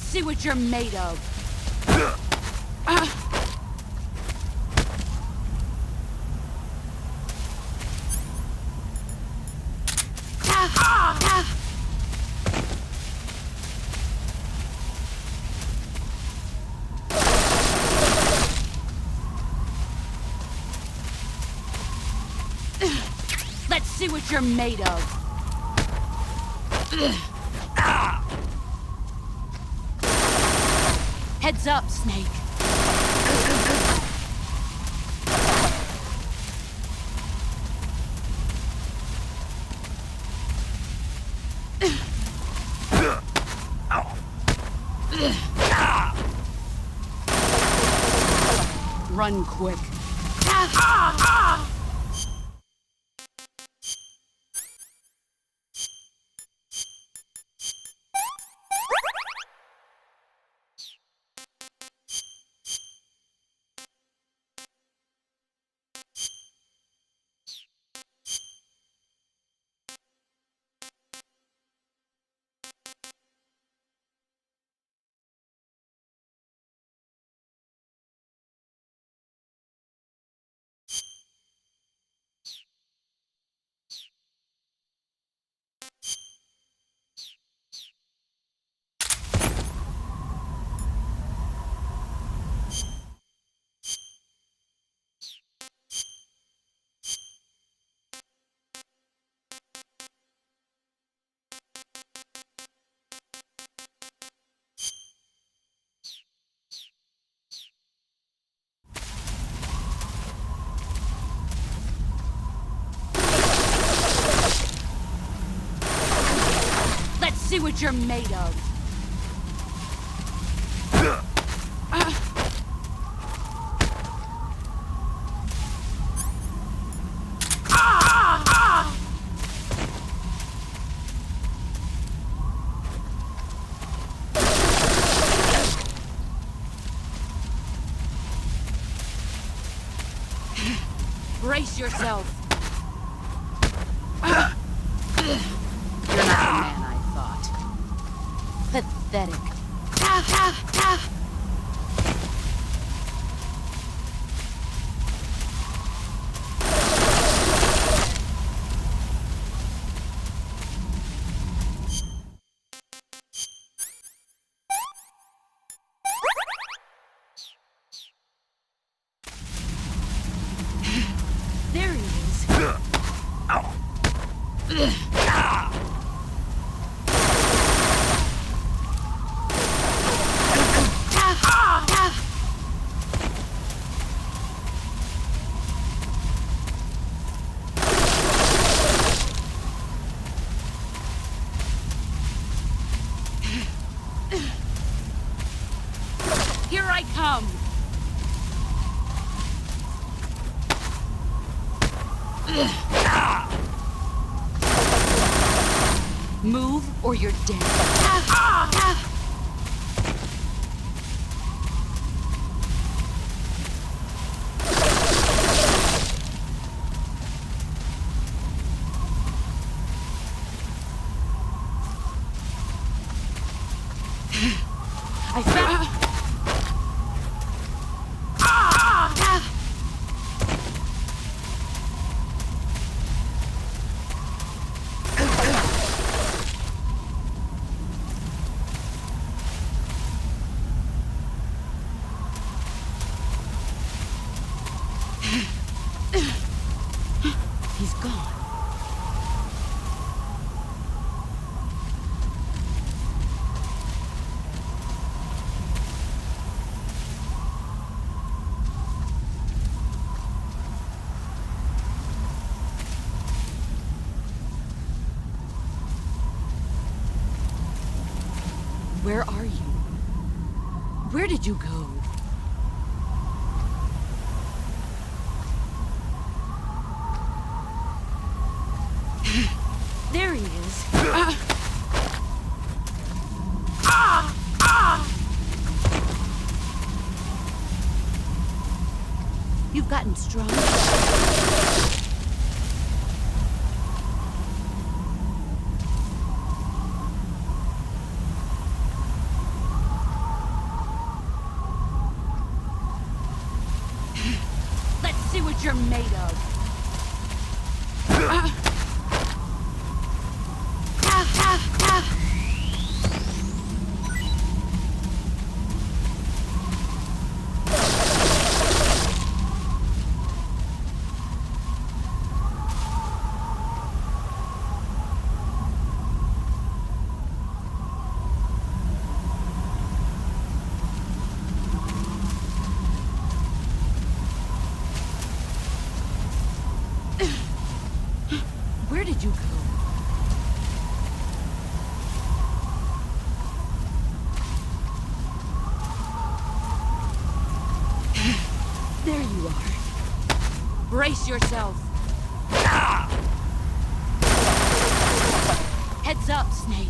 see what you're made of. Let's see what you're made of. Heads up, Snake. Run quick. See what you're made of. Brace yourself. You're not the man I thought. Pathetic. There he is. Here I come! Move or you're dead. I found... He's gone. Where are you? Where did you go? There he is. You've gotten stronger. what you're made of. Where did you go? There you are. Brace yourself. Heads up, Snake.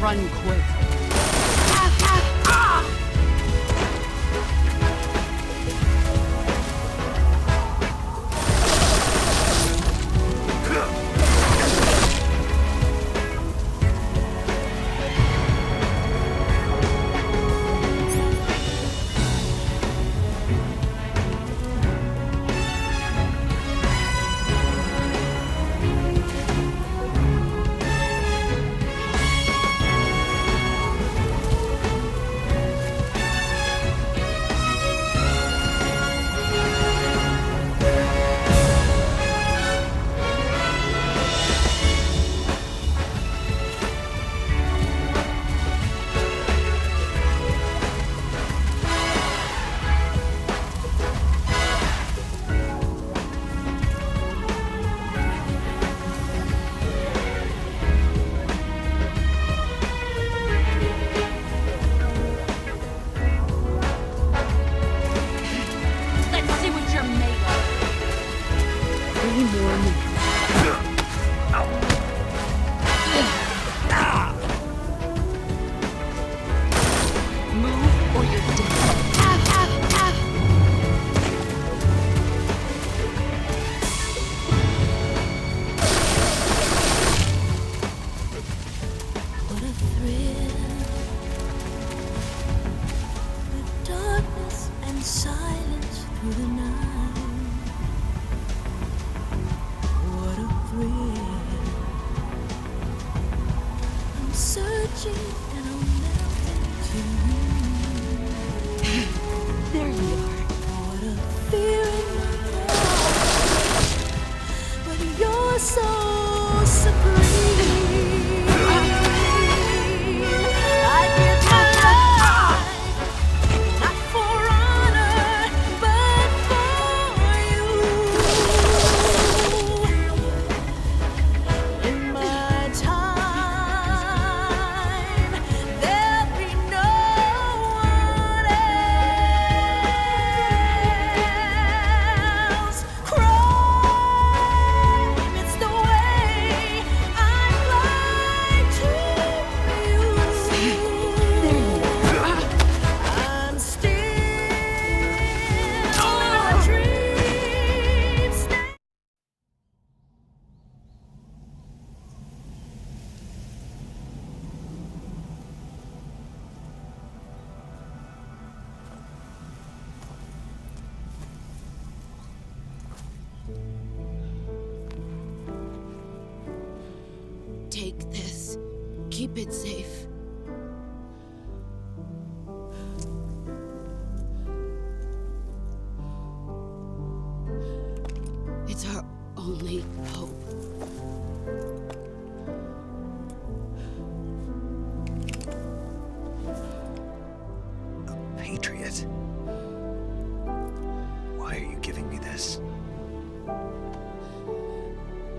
Run quick. Silence through the night. What a thrill. I'm searching and I'm melting to you. There you are. What a fear in my heart. But you're so supreme. I give my life, not for honor, but for you. In my time, there'll be no one else. Crime, it's the way I'd like to use you. I'm still a dream snake. Take this. Keep it safe. It's our only hope.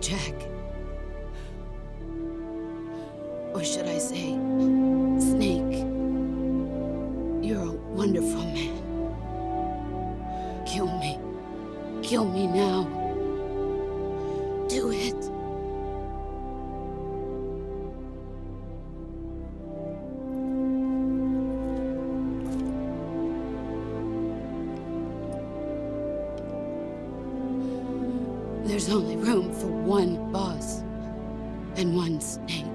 Jack. Or should I say, Snake. You're a wonderful man. Kill me. Kill me now. Do it. There's only room for one boss and one snake.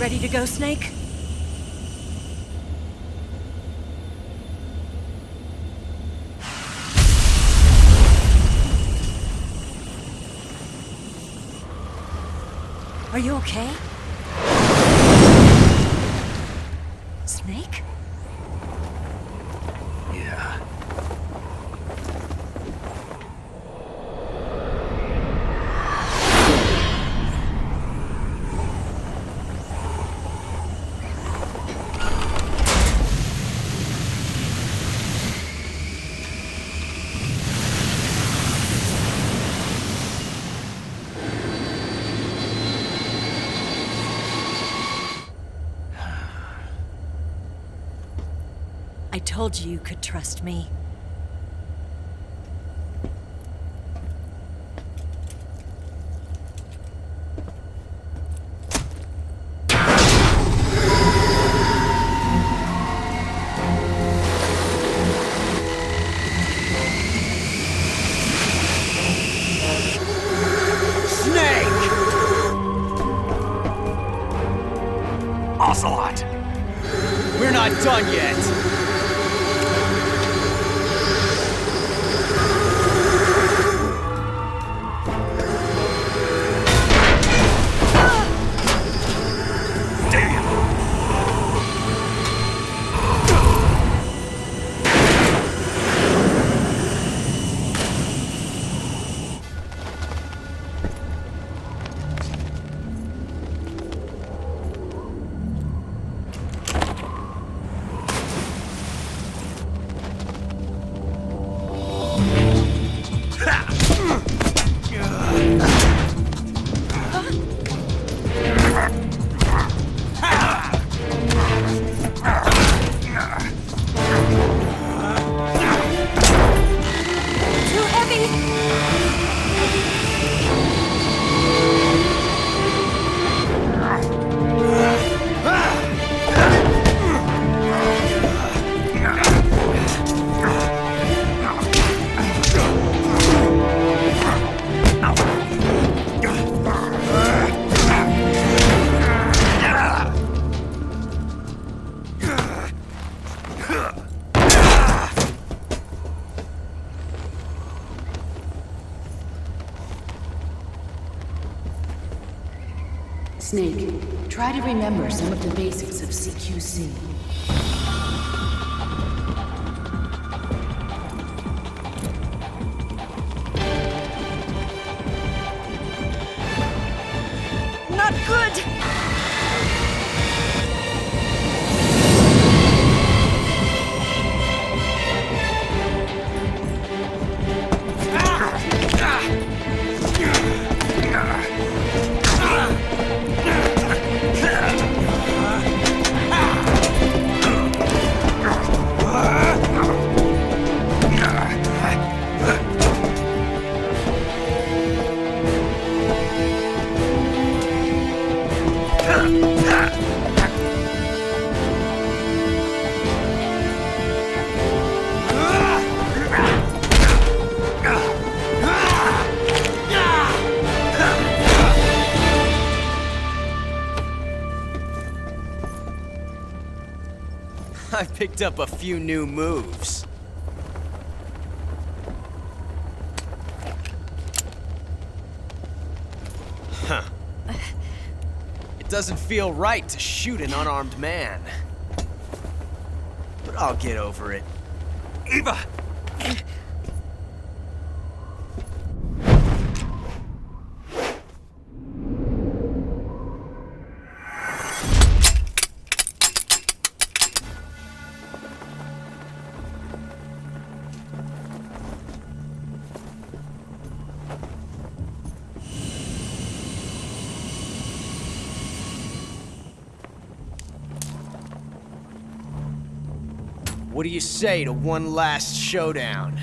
Ready to go, Snake? Are you okay? Snake? Yeah. I told you you could trust me. Ocelot! We're not done yet! Damn! Snake, try to remember some of the basics of CQC. Not good! I picked up a few new moves. Huh. It doesn't feel right to shoot an unarmed man. But I'll get over it. Eva! What do you say to one last showdown?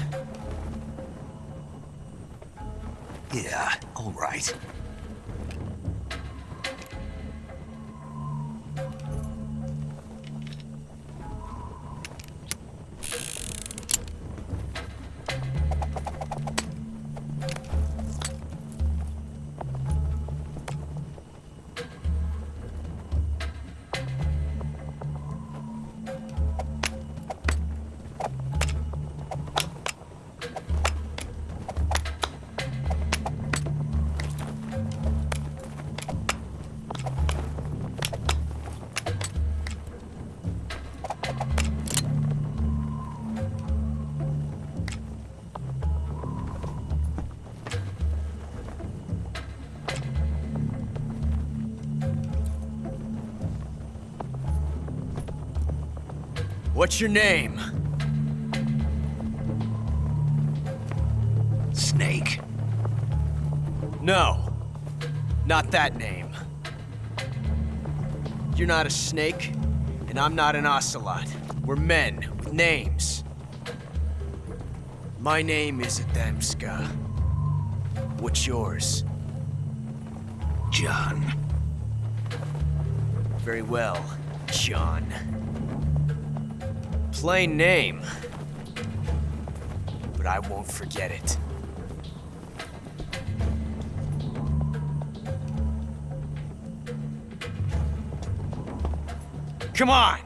Yeah, all right. What's your name? Snake. No, not that name. You're not a snake, and I'm not an ocelot. We're men with names. My name is Adamska. What's yours? John. Very well, John. Plain name, but I won't forget it. Come on!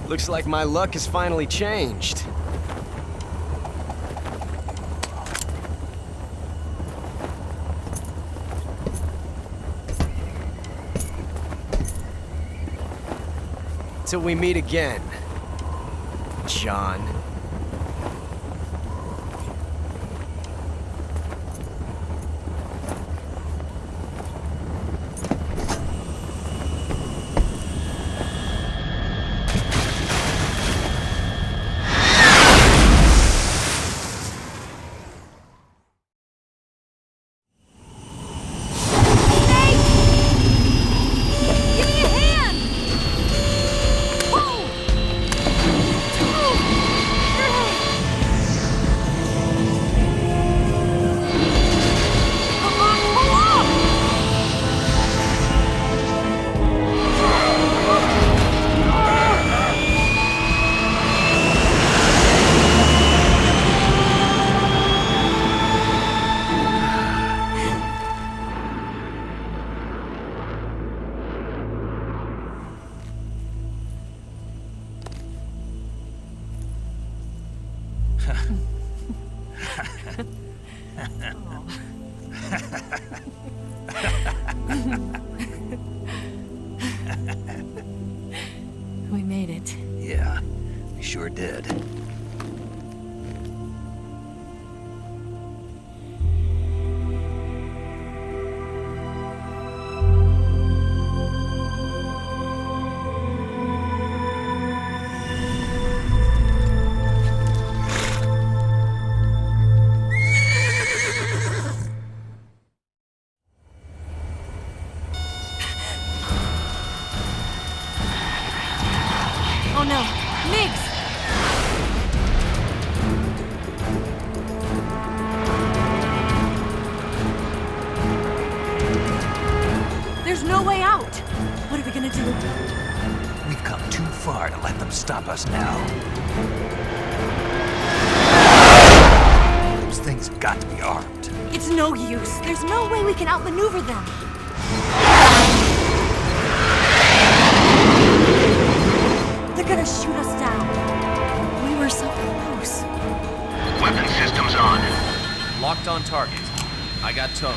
Looks like my luck has finally changed. Till we meet again, John. We made it. Yeah, we sure did. Oh no, Migs! There's no way out! What are we gonna do? We've come too far to let them stop us now. Those things have got to be armed. It's no use. There's no way we can outmaneuver them. They're gonna shoot us down. We were so close. Weapon systems on. Locked on target. I got towed.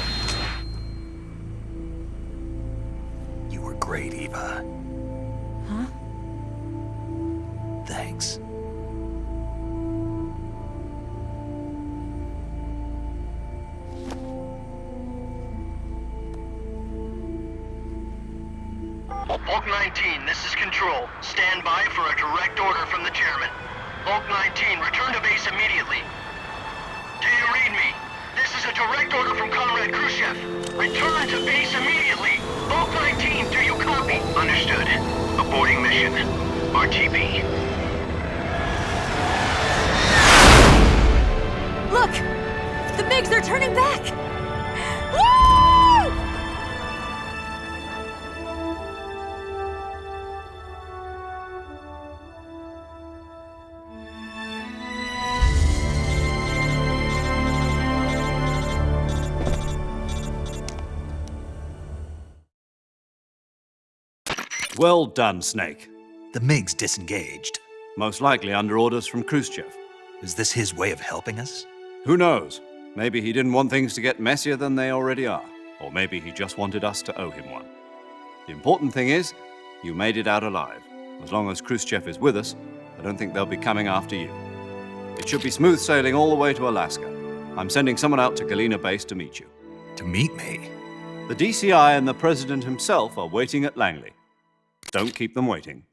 You were great, Eva. Huh? Thanks. Hulk 19, this is Control. Stand by for a direct order from the chairman. Hulk 19, return to base immediately. Do you read me? This is a direct order from Comrade Khrushchev. Return to base immediately. Hulk 19, do you copy? Understood. Aborting mission. RTB. Look! The MiGs are turning back! Woo! Well done, Snake. The MiGs disengaged. Most likely under orders from Khrushchev. Is this his way of helping us? Who knows? Maybe he didn't want things to get messier than they already are. Or maybe he just wanted us to owe him one. The important thing is, you made it out alive. As long as Khrushchev is with us, I don't think they'll be coming after you. It should be smooth sailing all the way to Alaska. I'm sending someone out to Galena Base to meet you. To meet me? The DCI and the President himself are waiting at Langley. Don't keep them waiting.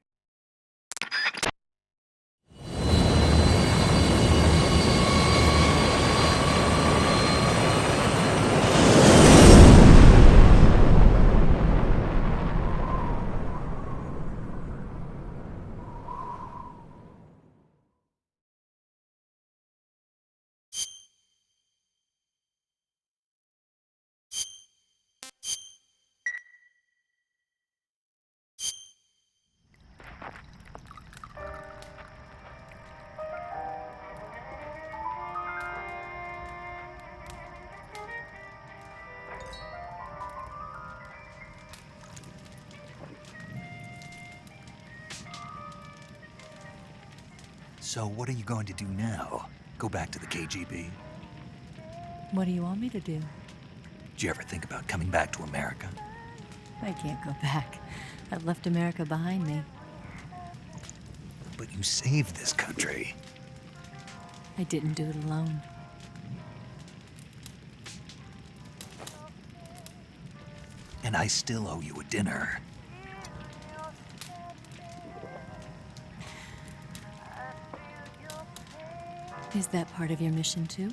So what are you going to do now? Go back to the KGB? What do you want me to do? Did you ever think about coming back to America? I can't go back. I've left America behind me. But you saved this country. I didn't do it alone. And I still owe you a dinner. Is that part of your mission too?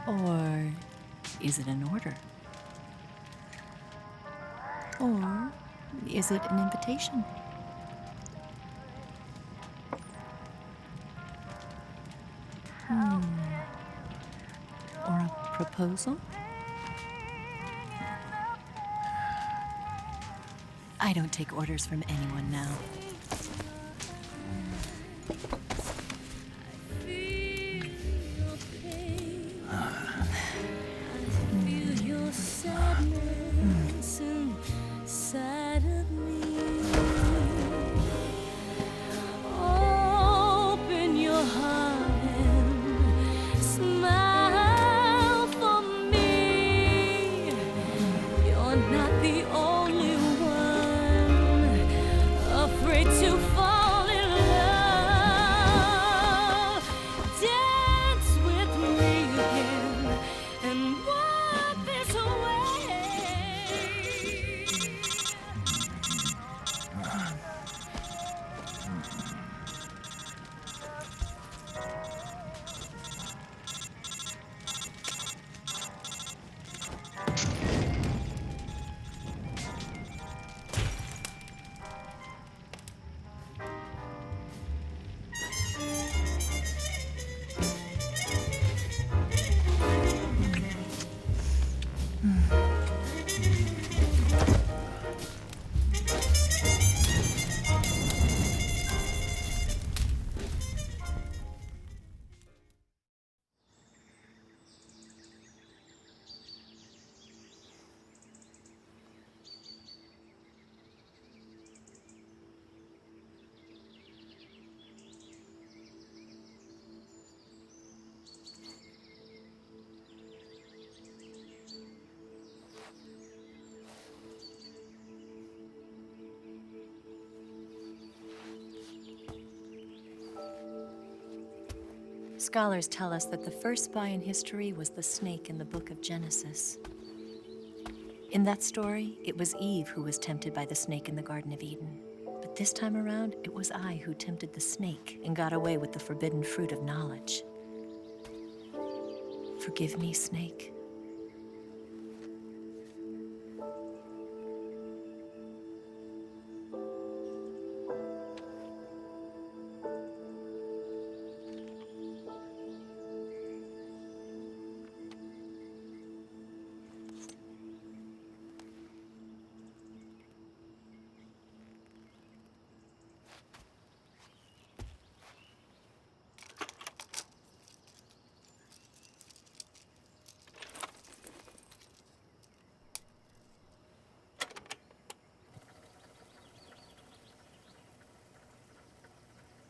Or is it an order? Or is it an invitation? Or a proposal? I don't take orders from anyone now. Open your heart and Scholars tell us that the first spy in history was the snake in the book of Genesis. In that story, it was Eve who was tempted by the snake in the Garden of Eden. But this time around, it was I who tempted the snake and got away with the forbidden fruit of knowledge. Forgive me, snake.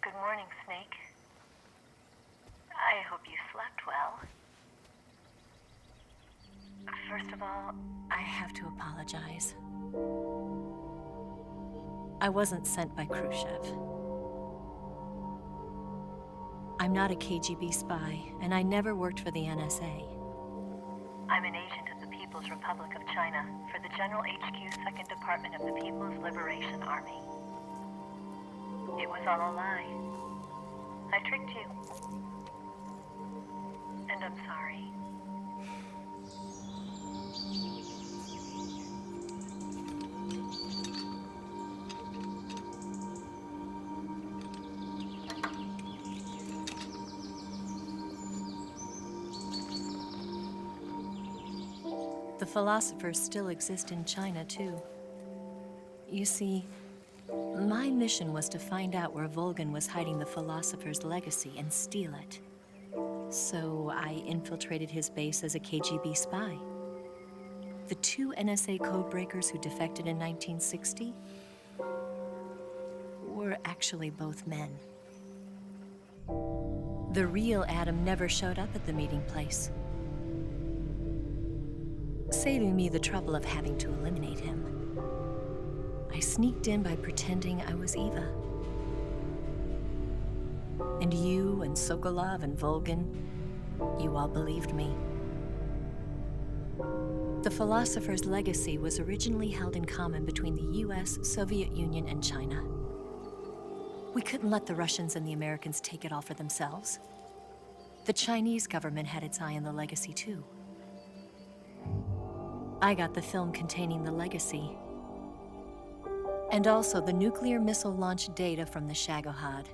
Good morning, Snake. I hope you slept well. First of all, I have to apologize. I wasn't sent by Khrushchev. I'm not a KGB spy, and I never worked for the NSA. I'm an agent of the People's Republic of China for the General HQ 2nd Department of the People's Liberation Army. It was all a lie. I tricked you. And I'm sorry. The philosophers still exist in China, too. You see, my mission was to find out where Volgin was hiding the philosopher's legacy and steal it. So I infiltrated his base as a KGB spy. The 2 NSA codebreakers who defected in 1960 were actually both men. The real Adam never showed up at the meeting place, saving me the trouble of having to eliminate him. I sneaked in by pretending I was Eva. And you and Sokolov and Volgin, you all believed me. The philosopher's legacy was originally held in common between the US, Soviet Union, and China. We couldn't let the Russians and the Americans take it all for themselves. The Chinese government had its eye on the legacy, too. I got the film containing the legacy, and also the nuclear missile launch data from the Shagohod.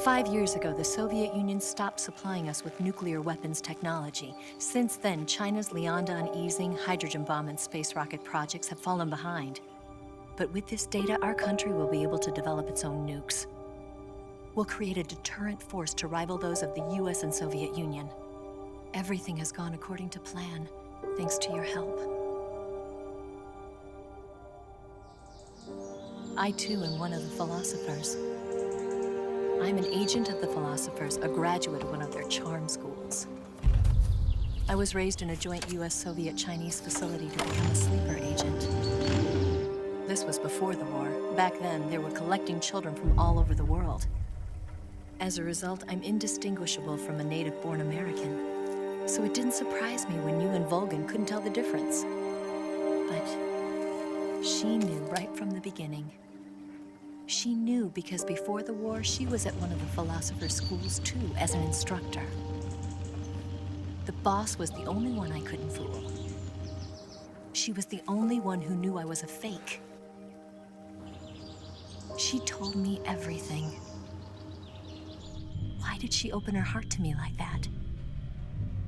5 years ago, the Soviet Union stopped supplying us with nuclear weapons technology. Since then, China's Liaodong easing, hydrogen bomb, and space rocket projects have fallen behind. But with this data, our country will be able to develop its own nukes. We'll create a deterrent force to rival those of the US and Soviet Union. Everything has gone according to plan, thanks to your help. I, too, am one of the philosophers. I'm an agent of the philosophers, a graduate of one of their charm schools. I was raised in a joint US-Soviet-Chinese facility to become a sleeper agent. This was before the war. Back then, they were collecting children from all over the world. As a result, I'm indistinguishable from a native-born American. So it didn't surprise me when you and Volgin couldn't tell the difference. But she knew right from the beginning. She knew because before the war, she was at one of the philosopher's schools too, as an instructor. The boss was the only one I couldn't fool. She was the only one who knew I was a fake. She told me everything. Why did she open her heart to me like that?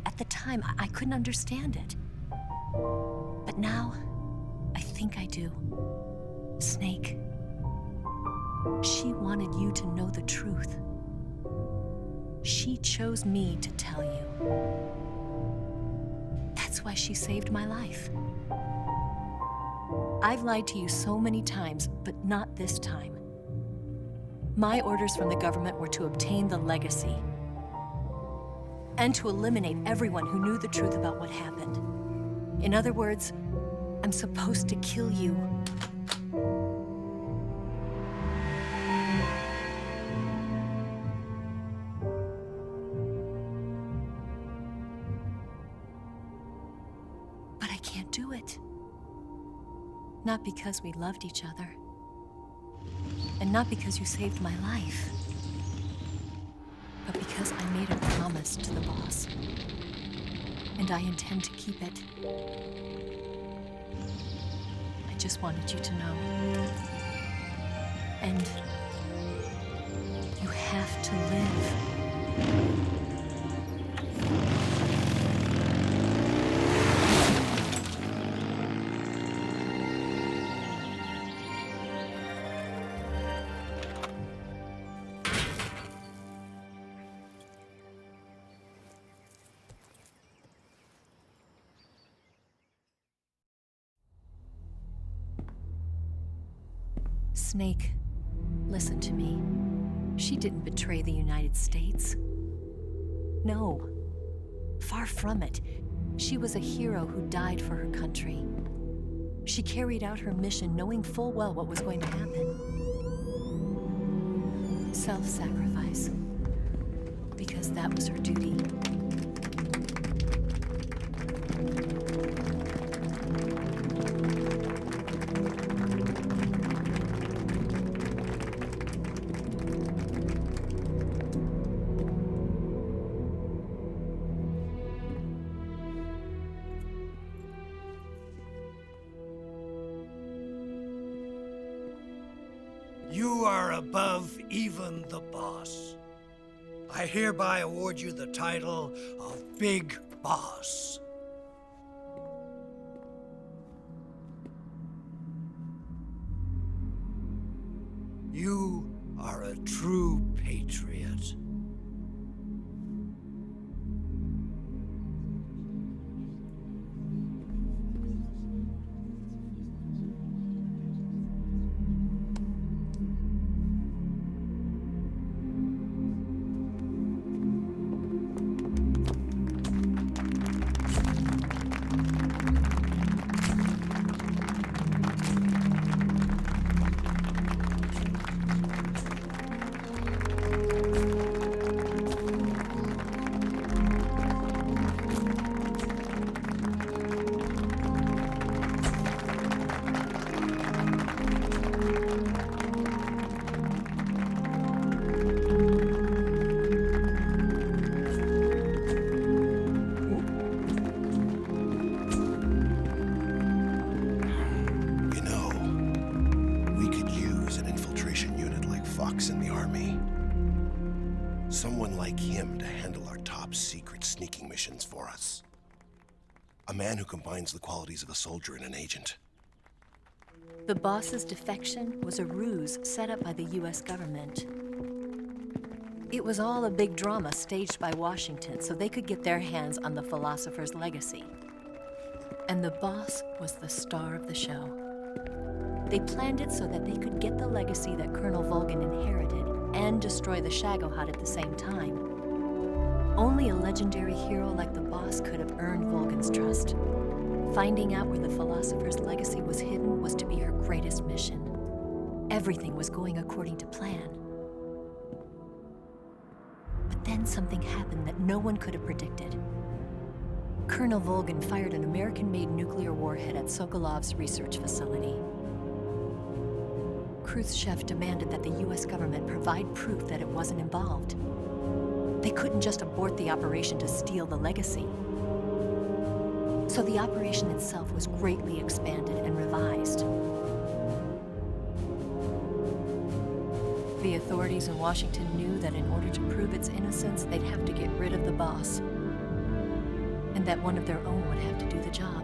At the time, I couldn't understand it. But now, I think I do. Snake. She wanted you to know the truth. She chose me to tell you. That's why she saved my life. I've lied to you so many times, but not this time. My orders from the government were to obtain the legacy and to eliminate everyone who knew the truth about what happened. In other words, I'm supposed to kill you. it. Not because we loved each other. And not because you saved my life. But because I made a promise to the boss. And I intend to keep it. I just wanted you to know. And you have to live. Snake, listen to me. She didn't betray the United States. No. Far from it. She was a hero who died for her country. She carried out her mission knowing full well what was going to happen. Self-sacrifice. Because that was her duty. You are above even the boss. I hereby award you the title of Big Boss. You are a true patriot. In the Army. Someone like him to handle our top secret sneaking missions for us. A man who combines the qualities of a soldier and an agent. The boss's defection was a ruse set up by the US government. It was all a big drama staged by Washington so they could get their hands on the philosopher's legacy. And the boss was the star of the show. They planned it so that they could get the legacy that Colonel Volgin inherited and destroy the Shagohod at the same time. Only a legendary hero like the boss could have earned Volgin's trust. Finding out where the philosopher's legacy was hidden was to be her greatest mission. Everything was going according to plan. But then something happened that no one could have predicted. Colonel Volgin fired an American-made nuclear warhead at Sokolov's research facility. Khrushchev demanded that the US government provide proof that it wasn't involved. They couldn't just abort the operation to steal the legacy. So the operation itself was greatly expanded and revised. The authorities in Washington knew that in order to prove its innocence, they'd have to get rid of the boss. And that one of their own would have to do the job.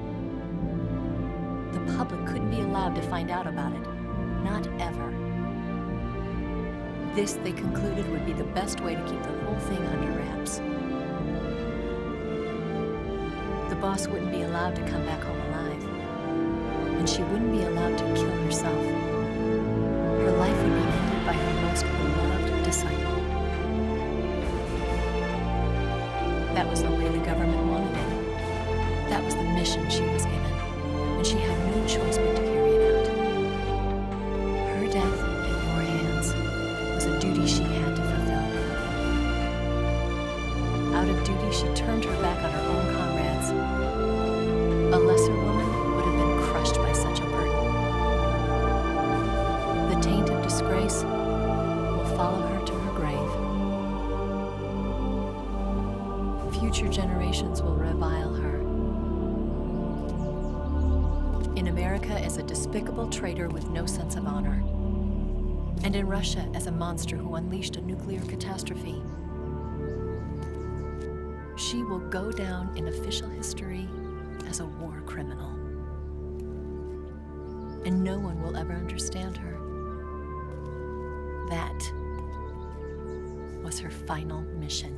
The public couldn't be allowed to find out about it. Not ever. This, they concluded, would be the best way to keep the whole thing under wraps. The boss wouldn't be allowed to come back home alive. And she wouldn't be allowed to kill herself. Her life would be ended by her most beloved disciple. That was the way the government wanted it. That was the mission she was given. And she had no choice but to carry it out. Her death in your hands was a duty she had to fulfill. Out of duty, she turned her back on her own comrades. A lesser woman would have disgrace will follow her to her grave. Future generations will revile her. In America as a despicable traitor with no sense of honor. And in Russia as a monster who unleashed a nuclear catastrophe. She will go down in official history as a war criminal. And no one will ever understand her. That was her final mission.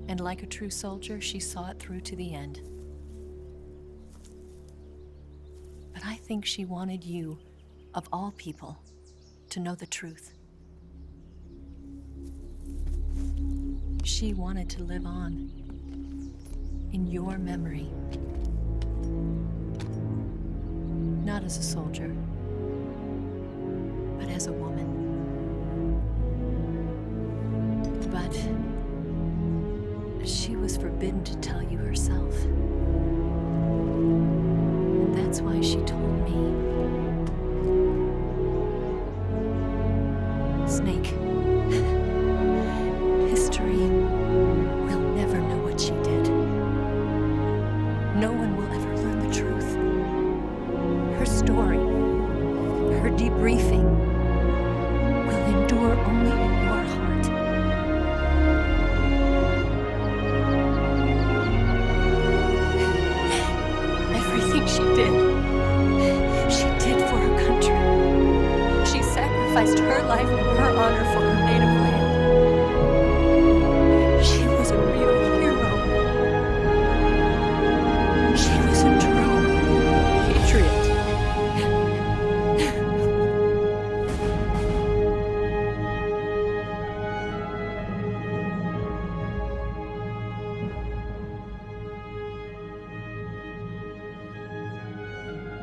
And like a true soldier, she saw it through to the end. But I think she wanted you, of all people, to know the truth. She wanted to live on in your memory. Not as a soldier, but as a woman. But she was forbidden to tell you herself. And that's why she told me. Snake, history will never know what she did. No one will ever learn the truth. Her story, her debriefing, will endure only in your heart. Everything she did for her country. She sacrificed her life and her honor for